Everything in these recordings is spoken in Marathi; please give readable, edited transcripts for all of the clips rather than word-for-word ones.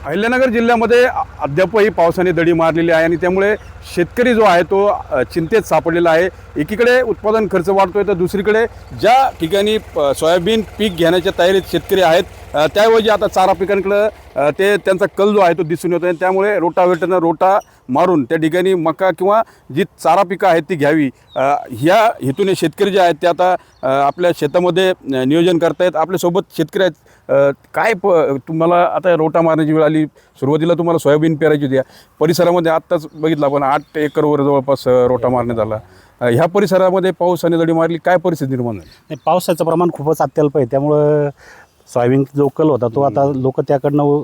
अहिल्यानगर जिल्ह्यामध्ये अद्यापही पावसाने दडी मारलेली आहे आणि त्यामुळे शेतकरी जो आहे तो चिंतेत सापडलेला आहे। एकीकडे उत्पादन खर्च वाढतोय तर दुसरीकडे ज्या ठिकाणी सोयाबीन पीक घेण्याच्या तयारीत शेतकरी आहेत त्याऐवजी आता चारा पिकांकडे त्यांचा कल जो आहे तो दिसून येतो आहे। त्यामुळे रोटावेटरनं रोटा मारून त्या ठिकाणी मका किंवा जी चारा पिकं आहेत ती घ्यावी ह्या हेतूने शेतकरी जे आहेत ते आता आपल्या शेतामध्ये नियोजन करतायत। आपल्यासोबत शेतकरी आहेत। काय तुम्हाला आता रोटा मारण्याची वेळ आली, सुरुवातीला तुम्हाला सोयाबीन पेरायची होती, परिसरामध्ये आत्ताच बघितलं आपण 8 एकरवर जवळपास रोटा मारण्यात आला। ह्या परिसरामध्ये पावसाने दडी मारली, काय परिस्थिती निर्माण झाली? नाही, पावसाचं प्रमाण खूपच अत्यल्प आहे, त्यामुळं सोयाबीन जो कल होता तो आता लोक त्याकडनं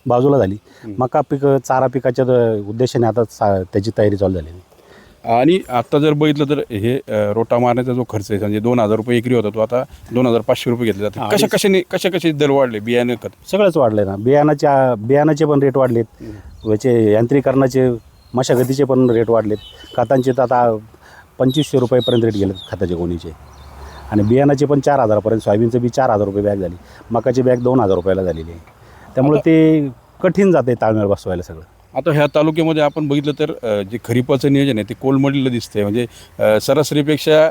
बाजूला झाली। मका पिकं चारा पिकाच्या उद्देशाने आता त्याची तयारी चालू झाली। आणि आता जर बघितलं तर हे रोटा मारण्याचा जो खर्च आहे म्हणजे 2000 रुपये एकरी होता तो आता 2500 रुपये घेतले जातात। कशाकशाचे दर वाढले? बियाणे खत सगळंच वाढलं ना, बियाणाचे पण रेट वाढलेत, याचे यांत्रिकरणाचे मशागतीचे पण रेट वाढलेत, खतांचे तर आता 2500 रुपयेपर्यंत रेट गेले खताचे गोणीचे, आणि बियाणाचे पण 4000पर्यंत, सोयाबीनचं बी 4000 रुपये बॅग झाली, मकाची बॅग 2000 रुपयाला झालेली आहे। त्यामुळे ते कठीण जाते ताळमेळ बसवायला सगळं। आता ह्या तालुक्यामध्ये आपण बघितलं तर जे खरीपाचं नियोजन आहे ते कोलमडलेलं दिसतंय, म्हणजे सरासरीपेक्षा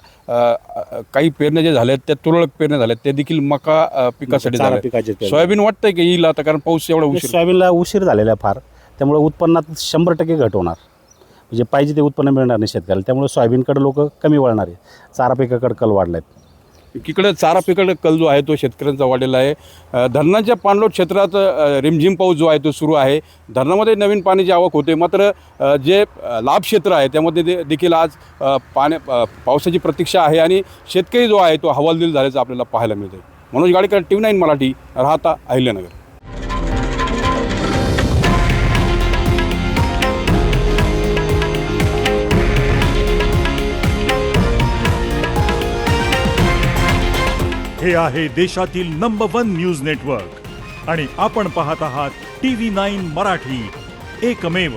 काही पेरण्या जे झाल्यात त्या तुरळक पेरण्या झाल्यात ते देखील मका पिकासाठी झाल्या। सोयाबीन वाटतंय की येईल आता, कारण पाऊस एवढा उशीर? सोयाबीनला उशीर झालेला आहे फार, त्यामुळे उत्पन्नात 100% घट होणार, म्हणजे पाहिजे ते उत्पन्न मिळणार नाही शेतकऱ्याला, त्यामुळे सोयाबीनकडे लोक कमी वळणार आहे, चारा पिकाकडे कल वाढला आहे। एकीकडे चारा पिकाकडे कल जो आहे तो शेतकऱ्यांचा वाढलेला आहे। धरणाच्या पाणलोट क्षेत्रात रिमझिम पाऊस जो आहे तो सुरू आहे, धरणामध्ये नवीन पाण्याची आवक होते, मात्र जे लाभ क्षेत्र आहे त्यामध्ये देखील आज पावसाची प्रतीक्षा आहे आणि शेतकरी जो आहे तो हवालदिल झाल्याचं आपल्याला पाहायला मिळतं। मनोज गाडेकर, TV9 मराठी, राहता अहिल्यानगर। हे आहे देशातील नंबर 1 न्यूज नेटवर्क आणि आपण पाहत आहात TV9 मराठी, एकमेव।